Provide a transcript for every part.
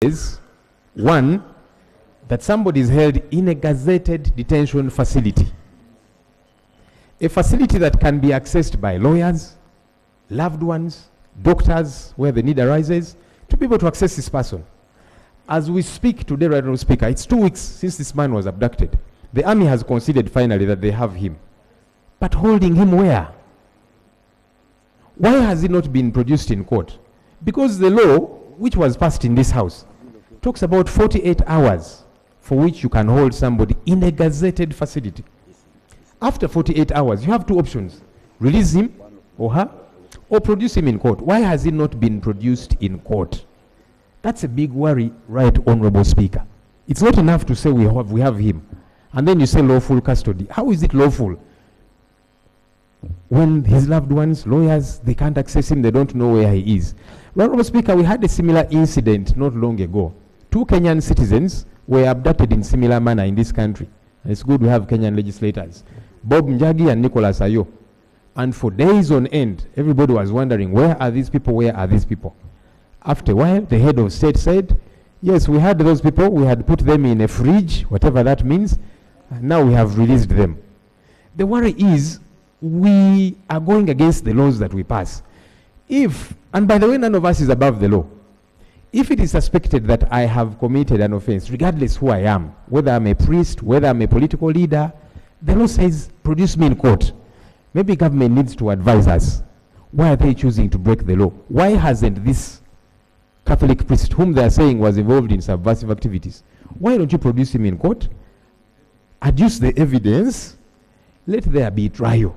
is one, that somebody is held in a gazetted detention facility. A facility that can be accessed by lawyers, loved ones, doctors, where the need arises, to be able to access this person. As we speak today, right now, Speaker, it's 2 weeks since this man was abducted. The army has conceded finally that they have him. But holding him where? Why has he not been produced in court? Because the law, which was passed in this house, talks about 48 hours for which you can hold somebody in a gazetted facility. After 48 hours, you have two options: release him or her, or produce him in court. Why has he not been produced in court? That's a big worry, right, Honorable Speaker. It's not enough to say we have him, and then you say lawful custody. How is it lawful when his loved ones, lawyers, they can't access him, they don't know where he is? Honorable Speaker, we had a similar incident not long ago. 2 Kenyan citizens were abducted in similar manner in this country. And it's good we have Kenyan legislators, Bob Njagi and Nicholas Ayo. And for days on end, everybody was wondering, where are these people? Where are these people? After a while, the head of state said, yes, we had those people, we had put them in a fridge, whatever that means, and now we have released them. The worry is, we are going against the laws that we pass. If, and by the way, none of us is above the law. If it is suspected that I have committed an offense, regardless who I am, whether I'm a priest, whether I'm a political leader, the law says, produce me in court. Maybe government needs to advise us. Why are they choosing to break the law? Why hasn't this Catholic priest, whom they are saying was involved in subversive activities, why don't you produce him in court? Adduce the evidence. Let there be trial.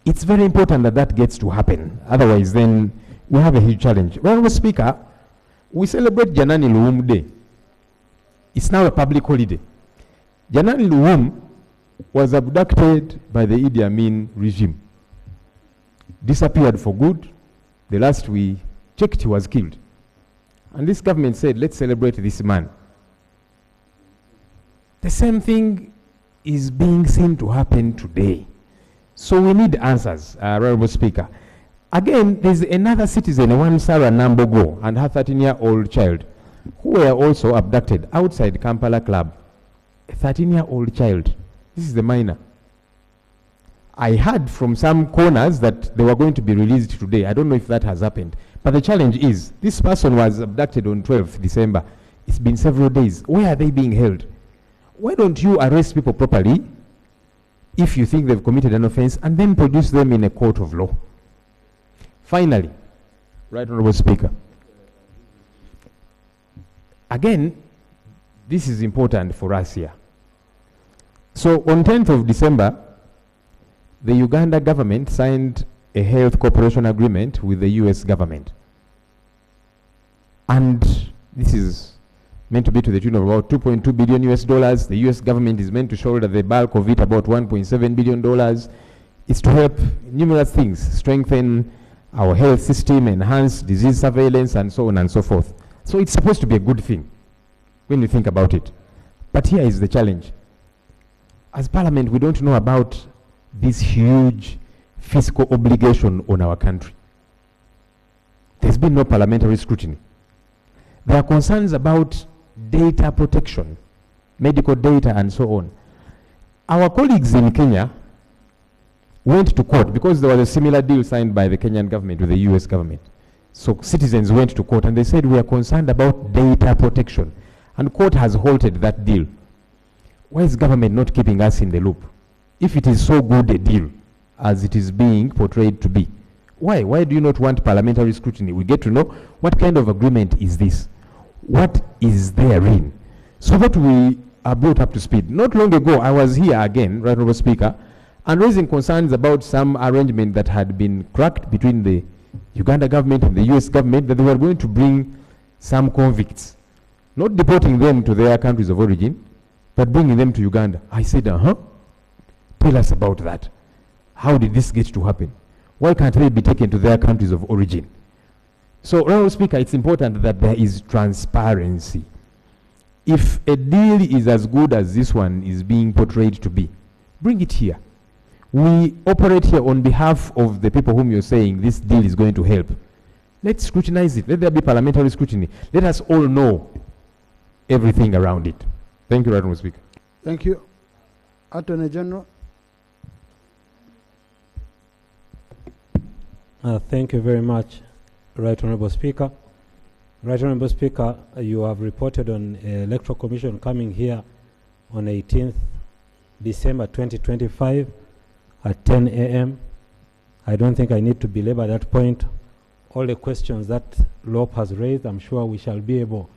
It's very important that that gets to happen. Otherwise, then we have a huge challenge. Honorable Speaker, we celebrate Janani Luwum Day. It's now a public holiday. Janani Luwum was abducted by the Idi Amin regime. Disappeared for good. The last we checked, he was killed. And this government said, let's celebrate this man. The same thing is being seen to happen today. So we need answers, Honorable Speaker. Again, there's another citizen, one Sarah Nambogo, and her 13-year-old child, who were also abducted outside Kampala Club. A 13-year-old child. This is the minor. I heard from some corners that they were going to be released today. I don't know if that has happened. But the challenge is, this person was abducted on 12th December. It's been several days. Where are they being held? Why don't you arrest people properly if you think they've committed an offense, and then produce them in a court of law? Finally, Right Honorable Speaker, again, this is important for us here. So on 10th of December, the Uganda government signed a health cooperation agreement with the US government. And this is meant to be to the tune of about $2.2 billion US. The US government is meant to shoulder the bulk of it, about $1.7 billion. It's to help numerous things, strengthen our health system, enhance disease surveillance, and so on and so forth. So it's supposed to be a good thing when you think about it. But here is the challenge. As Parliament, we don't know about this huge fiscal obligation on our country. There's been no parliamentary scrutiny. There are concerns about data protection, medical data, and so on. Our colleagues in Kenya went to court because there was a similar deal signed by the Kenyan government with the US government. So citizens went to court and they said, we are concerned about data protection. And court has halted that deal. Why is government not keeping us in the loop? If it is so good a deal as it is being portrayed to be, why? Why do you not want parliamentary scrutiny? We get to know what kind of agreement is this? What is therein? So that we are brought up to speed. Not long ago, I was here again, Right Honorable Speaker, and raising concerns about some arrangement that had been cracked between the Uganda government and the US government, that they were going to bring some convicts, not deporting them to their countries of origin, but bringing them to Uganda. I said, tell us about that. How did this get to happen? Why can't they be taken to their countries of origin? So, Honorable Speaker, it's important that there is transparency. If a deal is as good as this one is being portrayed to be, bring it here. We operate here on behalf of the people whom you're saying this deal is going to help. Let's scrutinize it. Let there be parliamentary scrutiny. Let us all know everything around it. Thank you, Right Honourable Speaker. Thank you. Attorney General. Thank you very much, Right Honourable Speaker. Right Honourable Speaker, you have reported on Electoral Commission coming here on 18th December 2025 at 10 a.m. I don't think I need to belabor that point. All the questions that LOP has raised, I'm sure we shall be able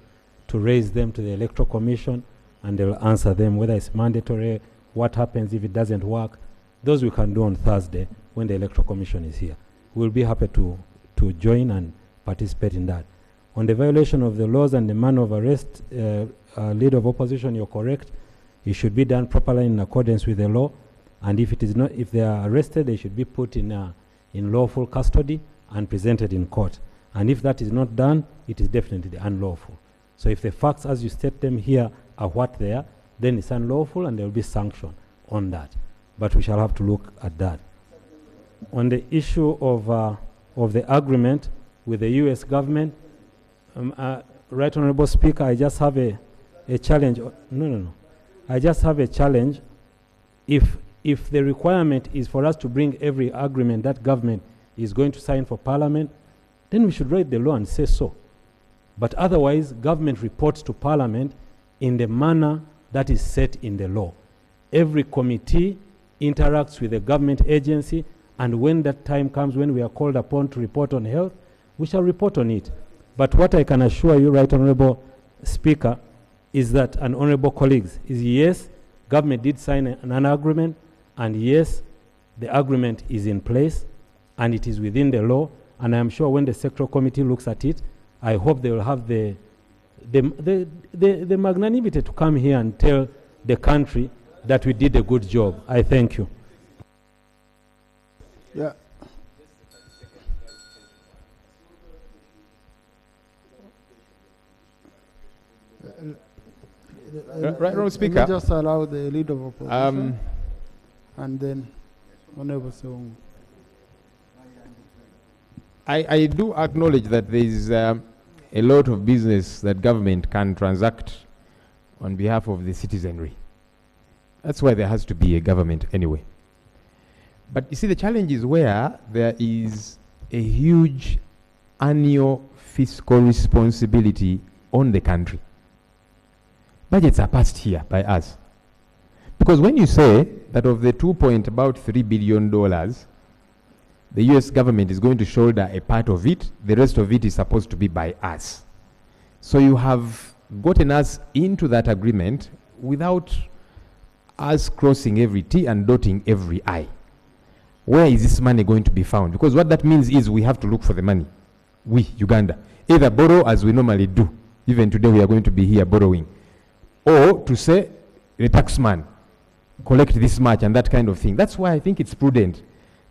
to raise them to the Electoral Commission and they'll answer them, whether it's mandatory, what happens if it doesn't work. Those we can do on Thursday when the Electoral Commission is here. We'll be happy to join and participate in that. On the violation of the laws and the manner of arrest, Leader of Opposition, you're correct. It should be done properly in accordance with the law. And if it is not, if they are arrested, they should be put in lawful custody and presented in court. And if that is not done, it is definitely unlawful. So if the facts as you state them here are what they are, then it's unlawful and there will be sanction on that. But we shall have to look at that. On the issue of the agreement with the U.S. government, Right Honourable Speaker, I just have a challenge. No. I just have a challenge. If the requirement is for us to bring every agreement that government is going to sign for Parliament, then we should write the law and say so. But otherwise, government reports to Parliament in the manner that is set in the law. Every committee interacts with the government agency, and when that time comes when we are called upon to report on health, we shall report on it. But what I can assure you, Right Honourable Speaker, is that, and honourable colleagues, is yes, government did sign an agreement, and yes, the agreement is in place, and it is within the law, and I am sure when the sectoral committee looks at it, I hope they will have the magnanimity to come here and tell the country that we did a good job. I thank you. Yeah. Right, Honourable Speaker. Let me just allow the Leader of Opposition and then Honourable Sewongo. I do acknowledge that there is a lot of business that government can transact on behalf of the citizenry. That's why there has to be a government anyway. But you see, the challenge is where there is a huge annual fiscal responsibility on the country. Budgets are passed here by us. Because when you say that of the $2.3 billion, the US government is going to shoulder a part of it, the rest of it is supposed to be by us. So you have gotten us into that agreement without us crossing every T and dotting every I. Where is this money going to be found? Because what that means is we have to look for the money. We, Uganda, either borrow as we normally do. Even today we are going to be here borrowing. Or to say, the taxman, collect this much and that kind of thing. That's why I think it's prudent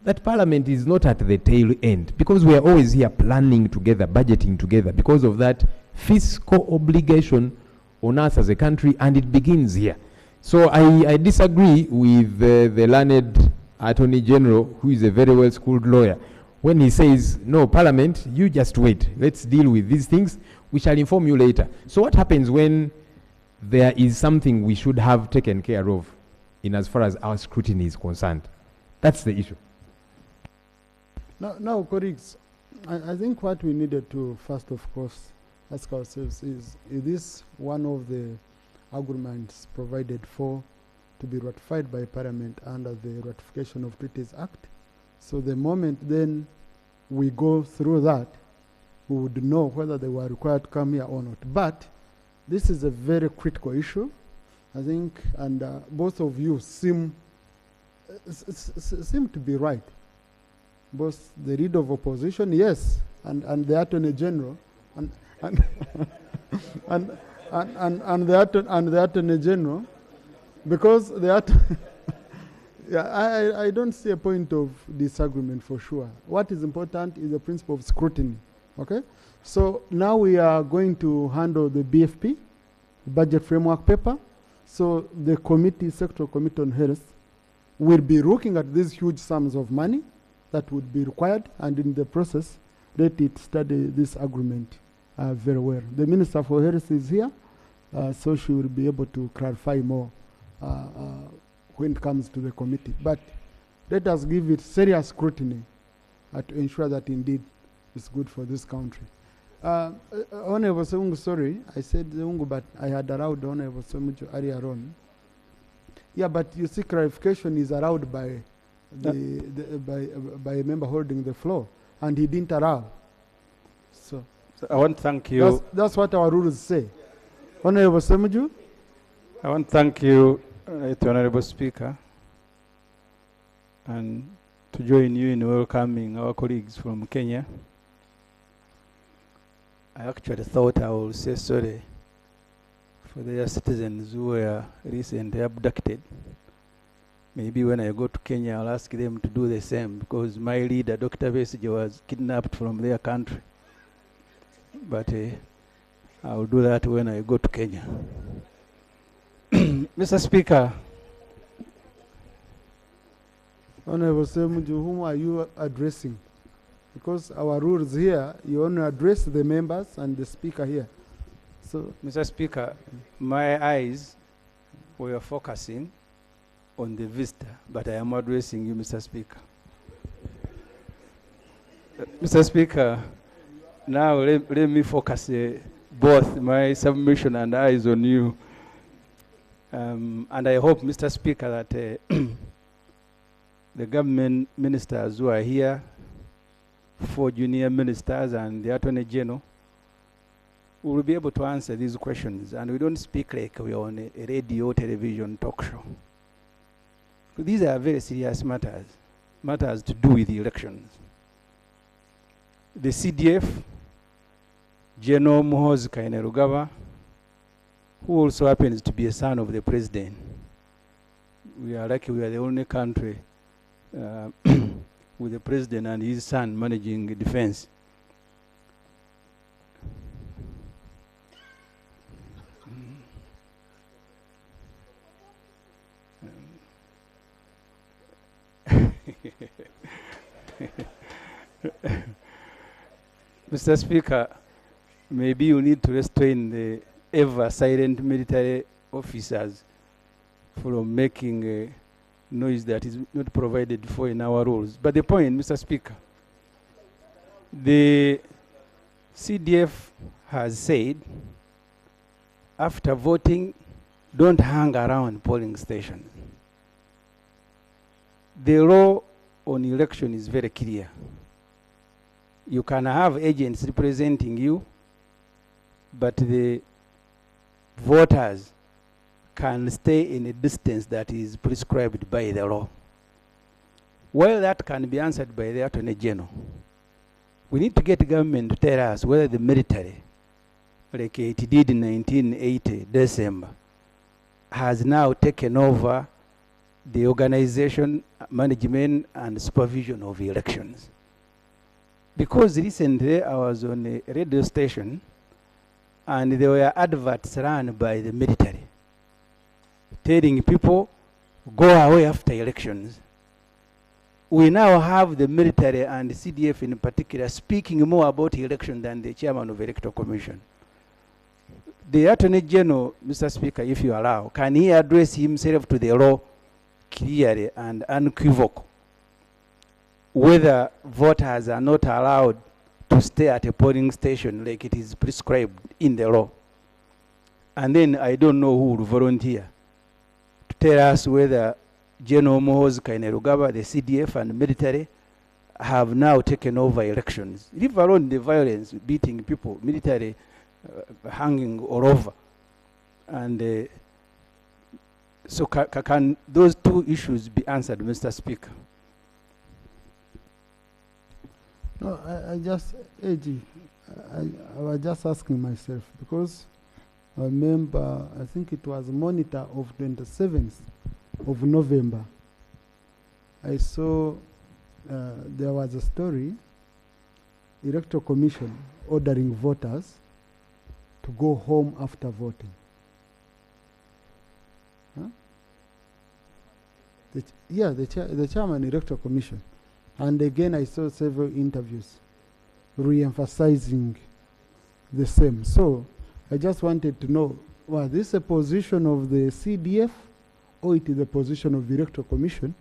that Parliament is not at the tail end, because we are always here planning together, budgeting together, because of that fiscal obligation on us as a country, and it begins here. So I disagree with the learned Attorney General, who is a very well-schooled lawyer, when he says, no, Parliament, you just wait. Let's deal with these things. We shall inform you later. So what happens when there is something we should have taken care of in as far as our scrutiny is concerned? That's the issue. Now, colleagues, I think what we needed to first, of course, ask ourselves is this one of the agreements provided for to be ratified by Parliament under the Ratification of Treaties Act? So the moment then we go through that, we would know whether they were required to come here or not. But this is a very critical issue, I think, and both of you seem to be right. Both the Leader of Opposition, yes, and the Attorney General, and the Attorney General, because I don't see a point of disagreement for sure. What is important is the principle of scrutiny. Okay, so now we are going to handle the BFP, Budget Framework Paper. So the committee, Sectoral Committee on Health, will be looking at these huge sums of money that would be required, and in the process, let it study this agreement very well. The Minister for Health is here, so she will be able to clarify more when it comes to the committee. But let us give it serious scrutiny to ensure that indeed it's good for this country. Honorable Semungu, sorry, I said Semungu, but I had allowed Honorable Semungu earlier on. Yeah, but you see, clarification is allowed by by a member holding the floor, and he didn't allow. So I want to thank you. That's what our rules say. Honorable Semungu. I want to thank you, Honorable Speaker, and to join you in welcoming our colleagues from Kenya. I actually thought I would say sorry for their citizens who were recently abducted. Maybe when I go to Kenya, I'll ask them to do the same, because my leader, Dr. Besigye, was kidnapped from their country. But I'll do that when I go to Kenya. Mr. Speaker. Honorable Semungu, whom are you addressing? Because our rules here, you only address the members and the speaker here. So, Mr. Speaker, my eyes were focusing on the visitor, but I am addressing you, Mr. Speaker. Mr. Speaker, now let me focus both my submission and eyes on you. And I hope, Mr. Speaker, that the government ministers who are here, 4 junior ministers and the Attorney General, will be able to answer these questions. And we don't speak like we're on a radio, television talk show. These are very serious matters, matters to do with the elections. The CDF, General Muhoozi Kainerugaba, who also happens to be a son of the president. We are lucky we are the only country with the president and his son managing defense. Mr. Speaker, maybe you need to restrain the ever-silent military officers from making a noise that is not provided for in our rules. But the point, Mr. Speaker, the CDF has said, after voting, don't hang around polling stations. The law on election is very clear. You can have agents representing you, but the voters can stay in a distance that is prescribed by the law. Well, that can be answered by the Attorney General. We need to get the government to tell us whether the military, like it did in 1980, December, has now taken over the organization, management, and supervision of elections. Because recently I was on a radio station and there were adverts run by the military telling people, go away after elections. We now have the military and the CDF in particular speaking more about election than the chairman of the Electoral Commission. The Attorney General, Mr. Speaker, if you allow, can he address himself to the law clearly and unequivocal, whether voters are not allowed to stay at a polling station like it is prescribed in the law? And then I don't know who will volunteer to tell us whether General Muhoozi Kainerugaba, the CDF and military have now taken over elections. Leave alone the violence, beating people, military hanging all over. And so can those two issues be answered, Mr. Speaker? No, I just, AG, I was just asking myself, because I remember, I think it was Monitor of 27th of November. I saw there was a story, Electoral Commission ordering voters to go home after voting. Huh? The chairman Electoral Commission. And again, I saw several interviews re-emphasizing the same. So I just wanted to know, was this a position of the CDF or it is a position of the Electoral Commission,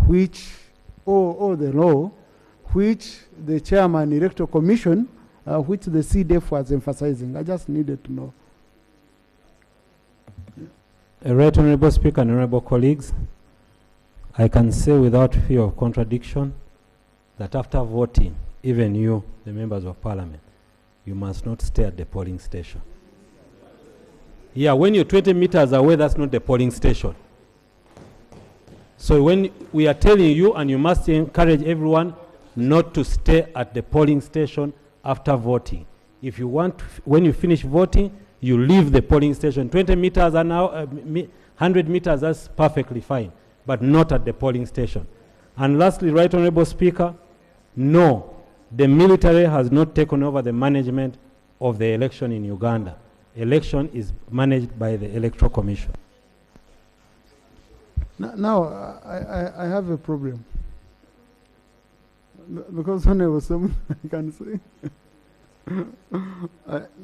which, or the law, which the chairman Electoral Commission, which the CDF was emphasizing? I just needed to know. Right Honorable Speaker and Honorable colleagues, I can say without fear of contradiction that after voting, even you, the members of parliament, you must not stay at the polling station. Yeah, when you're 20 meters away, that's not the polling station. So when we are telling you, and you must encourage everyone not to stay at the polling station after voting. If you want, when you finish voting, you leave the polling station. 20 meters an hour, 100 meters, that's perfectly fine, but not at the polling station. And lastly, Right Honorable Speaker, no, the military has not taken over the management of the election in Uganda. Election is managed by the Electoral Commission. Now, I have a problem. Because when I was someone, I can say,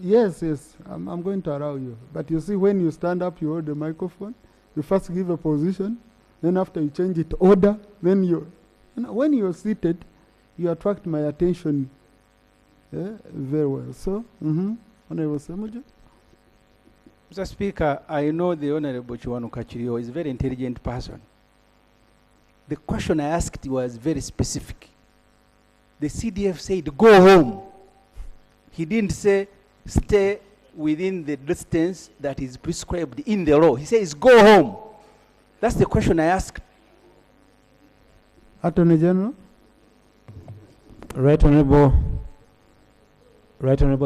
yes, I'm going to allow you. But you see, when you stand up, you hold the microphone, you first give a position, then after you change it order, then when you're seated, you attract my attention very well. So, Honorable Semuja. Mr. Speaker, I know the Honorable Chiwanu Kachirio is a very intelligent person. The question I asked was very specific. The CDF said, go home. He didn't say, stay within the distance that is prescribed in the law. He says, go home. That's the question I asked. Attorney General. Right Honorable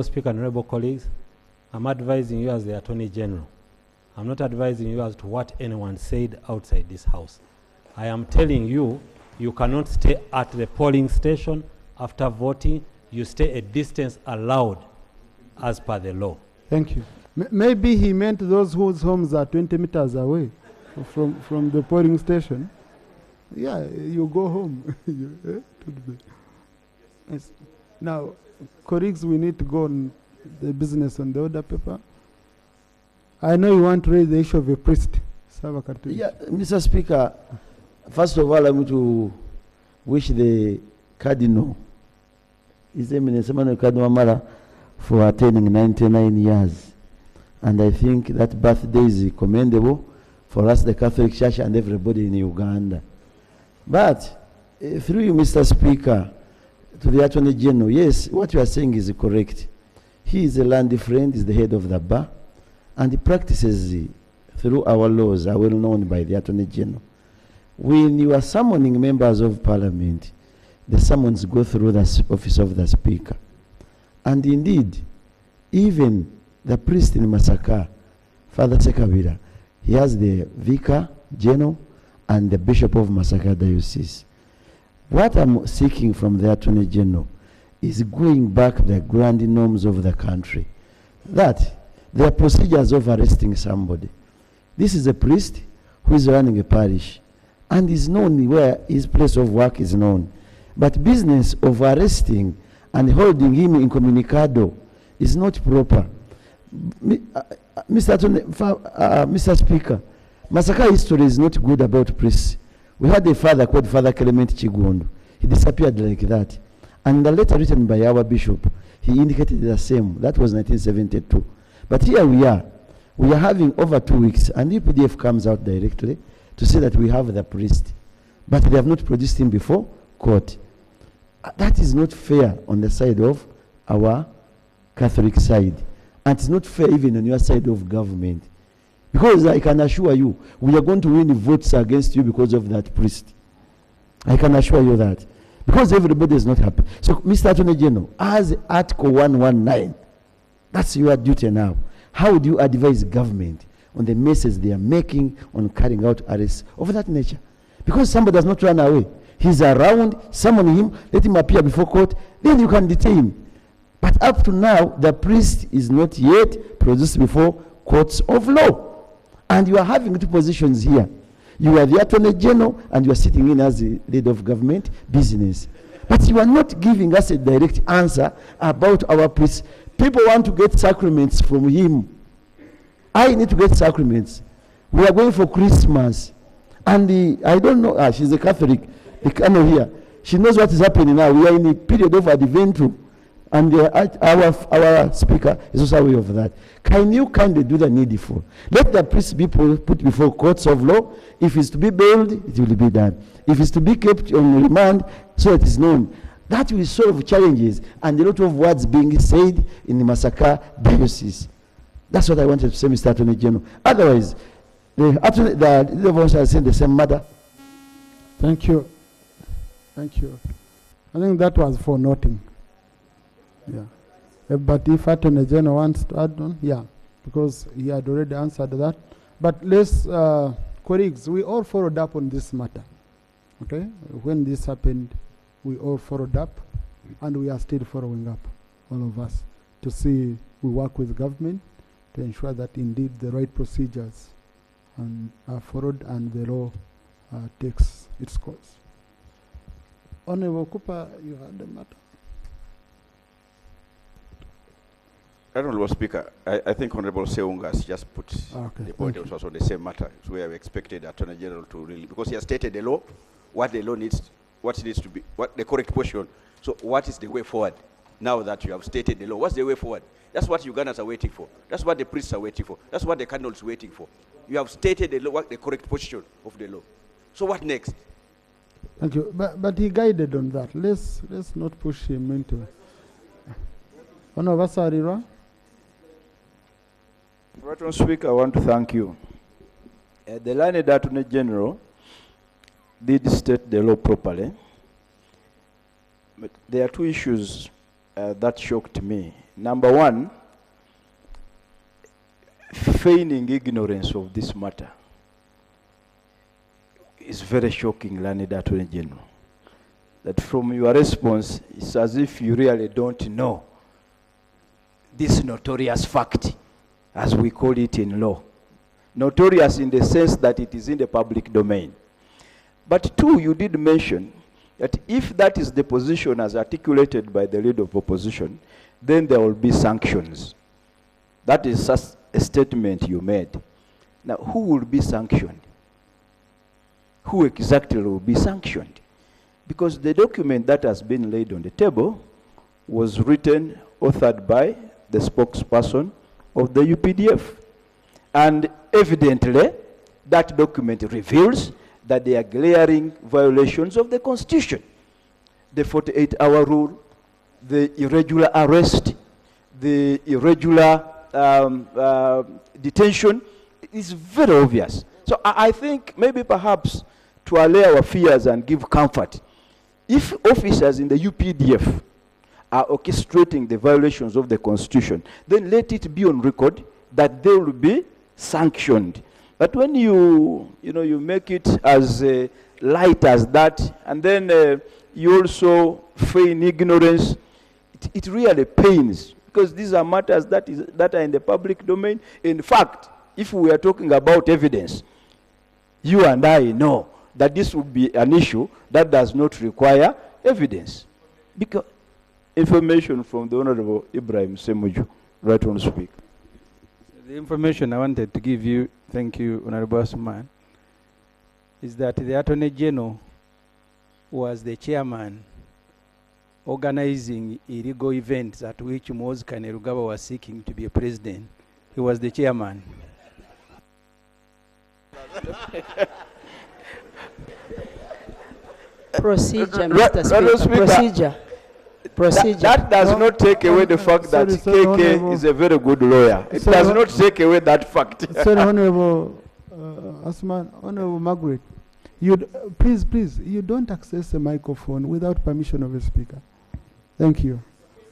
Speaker and Honorable colleagues, I'm advising you as the Attorney General. I'm not advising you as to what anyone said outside this house. I am telling you, you cannot stay at the polling station after voting. You stay a distance allowed as per the law. Thank you. Maybe he meant those whose homes are 20 meters away from the polling station. Yeah, you go home. Yes. Now, colleagues, we need to go on the business on the order paper. I know you want to raise the issue of a priest. Yeah, Mr. Speaker, first of all, I want to wish the Cardinal, His Eminence Emmanuel Cardinal Mara, for attaining 99 years. And I think that birthday is commendable for us, the Catholic Church, and everybody in Uganda. But through you, Mr. Speaker, to the Attorney General, yes, what you are saying is correct. He is a land friend, is the head of the bar, and he practices through our laws are well known by the Attorney General. When you are summoning members of Parliament, the summons go through the office of the Speaker. And indeed, even the priest in Masaka, Father Sekabira, he has the Vicar General and the Bishop of Masaka Diocese. What I'm seeking from the Attorney General is going back to the grand norms of the country. That there are procedures of arresting somebody. This is a priest who is running a parish and is known where his place of work is known. But business of arresting and holding him incommunicado is not proper. Mr. Speaker, Masaka history is not good about priests. We had a father called Father Clement Chiguondo. He disappeared like that. And the letter written by our bishop, he indicated the same. That was 1972. But here we are having over 2 weeks, and UPDF comes out directly to say that we have the priest. But they have not produced him before court. That is not fair on the side of our Catholic side. And it's not fair even on your side of government. Because I can assure you, we are going to win votes against you because of that priest. I can assure you that. Because everybody is not happy. So, Mr. Attorney General, as Article 119, that's your duty now. How would you advise government on the message they are making on carrying out arrests of that nature? Because somebody does not run away. He's around, summon him, let him appear before court, then you can detain him. But up to now, the priest is not yet produced before courts of law. And you are having two positions here. You are the Attorney General and you are sitting in as the leader of government business. But you are not giving us a direct answer about our priest. People want to get sacraments from him. I need to get sacraments. We are going for Christmas. And I don't know, she's a Catholic, the canon here. She knows what is happening now. We are in a period of Adventure. And our speaker is also aware of that. Can you kindly do the needful? Let the priest be put before courts of law. If it's to be bailed, it will be done. If it's to be kept on remand, so it is known. That will solve challenges and a lot of words being said in the Masaka diocese. That's what I wanted to say, Mr. Attorney General. Otherwise, the voice has said the same matter. Thank you. Thank you. I think that was for noting. Yeah. But if Attorney General wants to add on, yeah, because he had already answered that. But let's, colleagues, we all followed up on this matter. Okay? When this happened, we all followed up, and we are still following up, all of us, to see, we work with government to ensure that indeed the right procedures are followed and the law takes its course. Honorable Cooper, you had the matter. Honorable Speaker, I think Honorable Seunga has just put the point also on the same matter. So we have expected the Attorney General to really, because he has stated the law, what the law needs, what needs to be, what the correct portion. So what is the way forward? Now that you have stated the law, what's the way forward? That's what Ugandans are waiting for. That's what the priests are waiting for. That's what the cardinals are waiting for. You have stated the law, what the correct position of the law. So what next? Thank you. But he guided on that. Let's not push him into. Honorable Sarira. Mr. Speaker, I want to thank you. The learned Attorney General did state the law properly, but there are two issues that shocked me. Number one, feigning ignorance of this matter is very shocking, learned Attorney General. That from your response, it's as if you really don't know this notorious fact, as we call it in law. Notorious in the sense that it is in the public domain. But two, you did mention that if that is the position as articulated by the leader of opposition, then there will be sanctions. That is just a statement you made. Now, who will be sanctioned? Who exactly will be sanctioned? Because the document that has been laid on the table was written, authored by the spokesperson of the UPDF. And evidently, that document reveals that they are glaring violations of the Constitution. The 48-hour rule, the irregular arrest, the irregular detention is very obvious. So I think maybe perhaps to allay our fears and give comfort, if officers in the UPDF are orchestrating the violations of the Constitution, then let it be on record that they will be sanctioned. But when you make it as light as that, and then you also feign ignorance, it really pains, because these are matters that are in the public domain. In fact, if we are talking about evidence, you and I know that this would be an issue that does not require evidence. Because information from the Honorable Ibrahim Semuju, right on speak. The information I wanted to give you, thank you, Honorable Asman, is that the Attorney General was the chairman organizing illegal events at which Moses Kainerugaba was seeking to be a president. He was the chairman. Procedure, Mr. Speaker. Procedure. That does not take away the fact that KK is a very good lawyer. It does not take away that fact. Sorry, Honorable Asman, Honorable Margaret, please, you don't access the microphone without permission of the speaker. Thank you.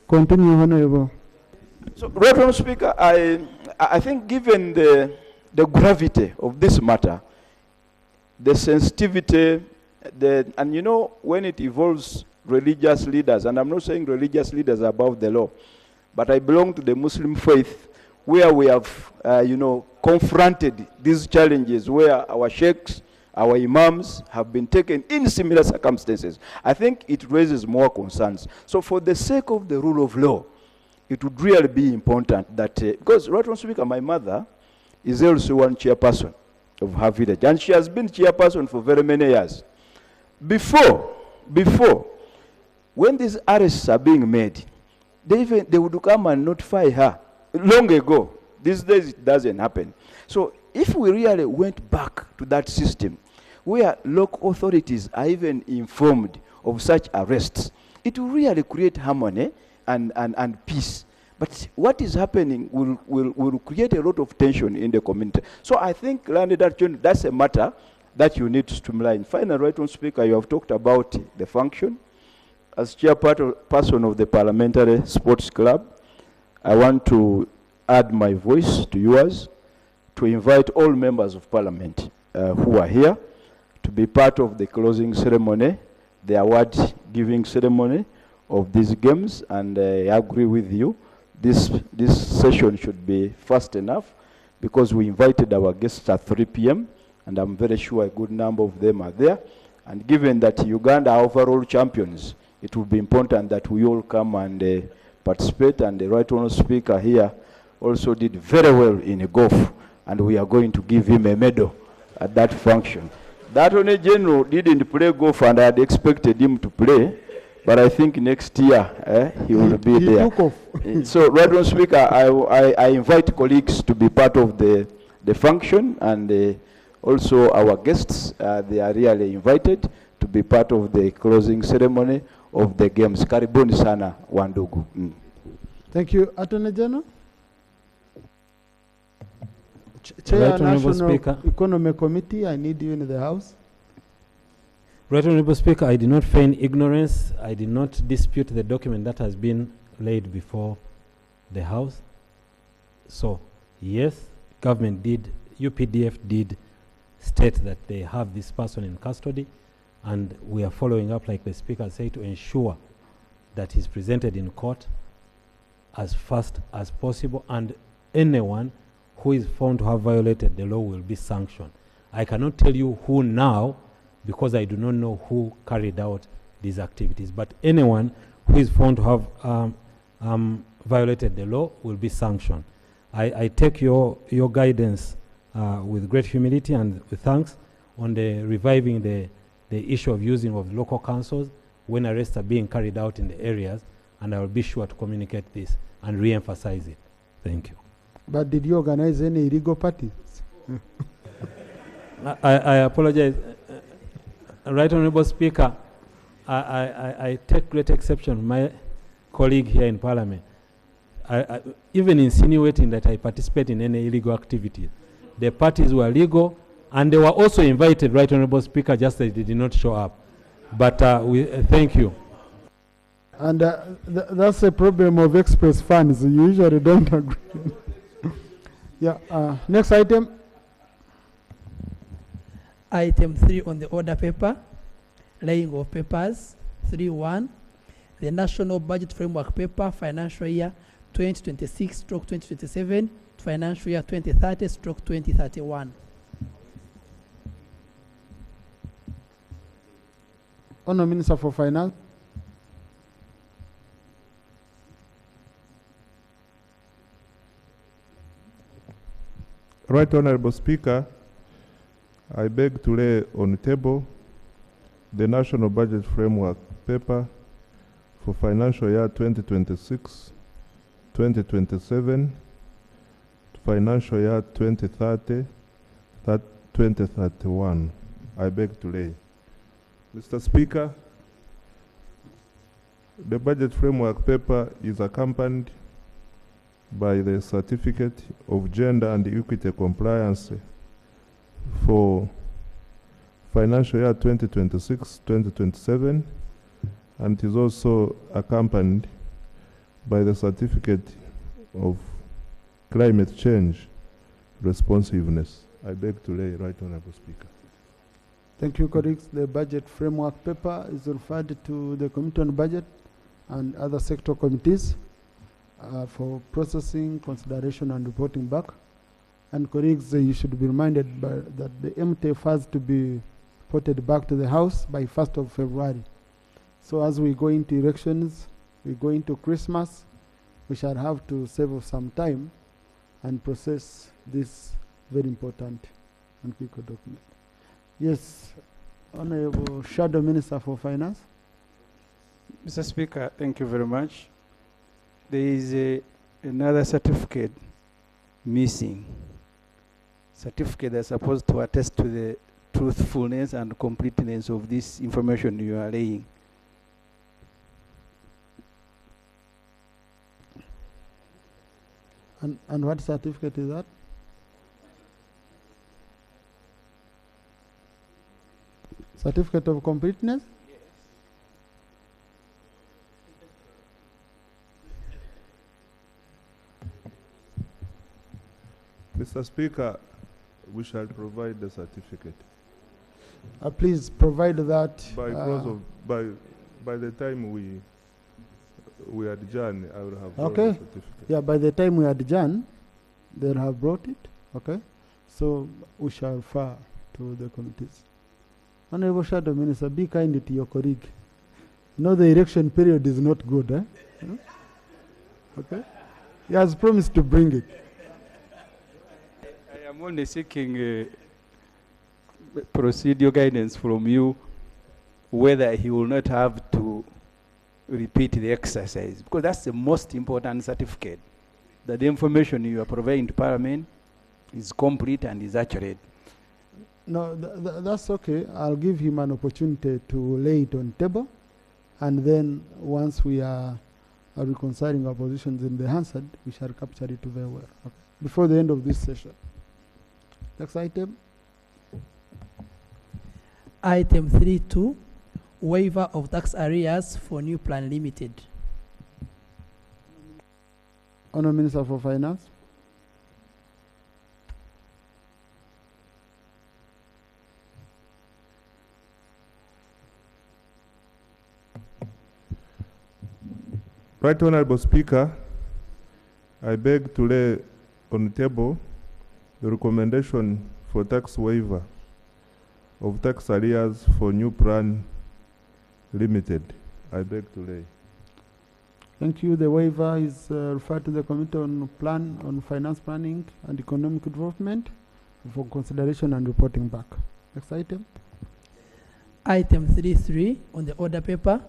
Continue, Honorable. So, Reverend Speaker, I think given the gravity of this matter, the sensitivity, and you know, when it involves religious leaders, and I'm not saying religious leaders are above the law, but I belong to the Muslim faith, where we have, confronted these challenges, where our sheikhs our imams have been taken in similar circumstances. I think it raises more concerns. So for the sake of the rule of law, it would really be important that, because right on speaker, my mother is also one chairperson of her village, and she has been chairperson for very many years. Before, when these arrests are being made, they would come and notify her long ago. These days it doesn't happen. So if we really went back to that system, where local authorities are even informed of such arrests, it will really create harmony and peace. But what is happening will create a lot of tension in the community. So I think, that's a matter that you need to streamline. Finally, right on speaker, you have talked about the function. As chairperson of the Parliamentary Sports Club, I want to add my voice to yours to invite all members of Parliament who are here to be part of the closing ceremony, the award-giving ceremony of these games, and I agree with you. This session should be fast enough because we invited our guests at 3 p.m. and I'm very sure a good number of them are there. And given that Uganda are overall champions, it will be important that we all come and participate. And the right honourable speaker here also did very well in golf, and we are going to give him a medal at that function. That Attorney General didn't play golf, and I had expected him to play, but I think next year he will be there. Took off. So, right honourable speaker, I invite colleagues to be part of the function, and also our guests, they are really invited to be part of the closing ceremony of the games. Karibuni sana wandugu. Thank you, Attorney General. Chair, Right Honourable National Speaker. Economic Committee, I need you in the House. Right Honourable Speaker, I did not feign ignorance. I did not dispute the document that has been laid before the House. So, yes, government did, UPDF did state that they have this person in custody, and we are following up, like the Speaker said, to ensure that he's presented in court as fast as possible, and anyone who is found to have violated the law will be sanctioned. I cannot tell you who now, because I do not know who carried out these activities, but anyone who is found to have violated the law will be sanctioned. I take your guidance with great humility and with thanks on the reviving the issue of using of local councils when arrests are being carried out in the areas, and I will be sure to communicate this and re-emphasize it. Thank you. But did you organize any illegal parties? I apologize. Right Honourable Speaker, I take great exception. My colleague here in Parliament, even insinuating that I participate in any illegal activity. The parties were legal, and they were also invited, Right Honourable Speaker, just that they did not show up. But thank you. And that's a problem of express funds. You usually don't agree. Yeah. Next item. Item 3 on the order paper, laying of papers. 3.1, the National Budget Framework Paper, financial year 2026/2027, financial year 2030/2031. Honourable Minister for Finance. Right Honourable Speaker, I beg to lay on the table the National Budget Framework Paper for financial year 2026-2027 to financial year 2030-2031. I beg to lay. Mr. Speaker, the Budget Framework Paper is accompanied by the Certificate of Gender and Equity Compliance for financial year 2026-2027, and is also accompanied by the Certificate of Climate Change Responsiveness. I beg to lay, Right Honourable Speaker. Thank you, colleagues. The budget framework paper is referred to the Committee on Budget and other sector committees for processing, consideration, and reporting back. And colleagues, you should be reminded that the MTF has to be ported back to the House by 1st of February. So as we go into elections, we go into Christmas, we shall have to save some time and process this very important and critical document. Yes, Honorable Shadow Minister for Finance. Mr. Speaker, thank you very much. There is another certificate missing. Certificate that's supposed to attest to the truthfulness and completeness of this information you are laying. And what certificate is that? Certificate of completeness? Mr. Speaker, we shall provide the certificate. Please provide that. By the time we adjourn, I will have brought okay. the certificate. Yeah, by the time we adjourn, they'll have brought it. Okay. So we shall refer to the committees. Honorable Shadow Minister, be kind to your colleague. No, the election period is not good. Eh? Okay. He has promised to bring it. I am only seeking procedural guidance from you whether he will not have to repeat the exercise, because that's the most important certificate, that the information you are providing to Parliament is complete and is accurate. No, that's okay. I'll give him an opportunity to lay it on table, and then once we are reconciling our positions in the Hansard, we shall capture it very well. Okay. Before the end of this session. Next item. Item 3.2, waiver of tax arrears for New Plan Limited. Honourable Minister for Finance. Right Honourable Speaker, I beg to lay on the table the recommendation for tax waiver of tax arrears for New Plan Limited. I beg to lay. Thank you. The waiver is referred to the Committee on Finance Planning and Economic Development for consideration and reporting back. Next item. Item 3.3 on the order paper,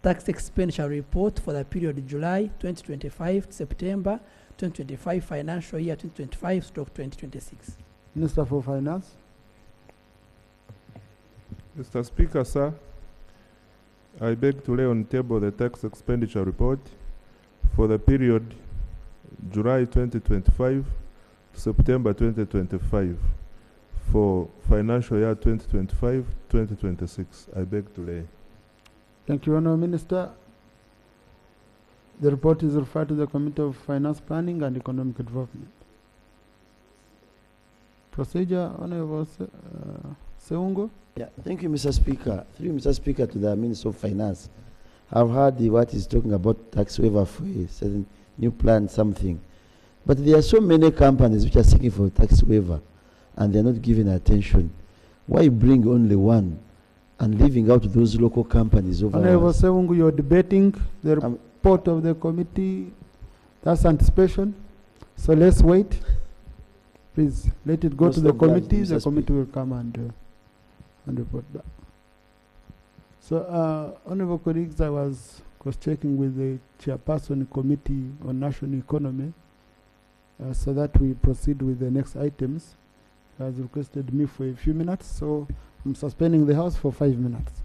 tax expenditure report for the period July 2025 to September 2025 financial year 2025/2026. Minister for Finance. Mr. Speaker, sir, I beg to lay on the table the tax expenditure report for the period July 2025 to September 2025 for financial year 2025-2026. I beg to lay. Thank you, Honourable Minister. The report is referred to the Committee of Finance Planning and Economic Development. Procedure, Honourable Seungo. Yeah, thank you, Mr. Speaker. Through Mr. Speaker to the Minister of Finance. I've heard what he's talking about tax waiver for a certain new plan, something. But there are so many companies which are seeking for tax waiver and they're not given attention. Why bring only one and leaving out those local companies over? Honourable Seungo, you're debating the report of the committee. That's anticipation. So let's wait. Please let it go to the committee. The committee will come and report back. So, honourable colleagues, I was cross-checking with the chairperson committee on national economy so that we proceed with the next items. He has requested me for a few minutes, so I'm suspending the House for 5 minutes.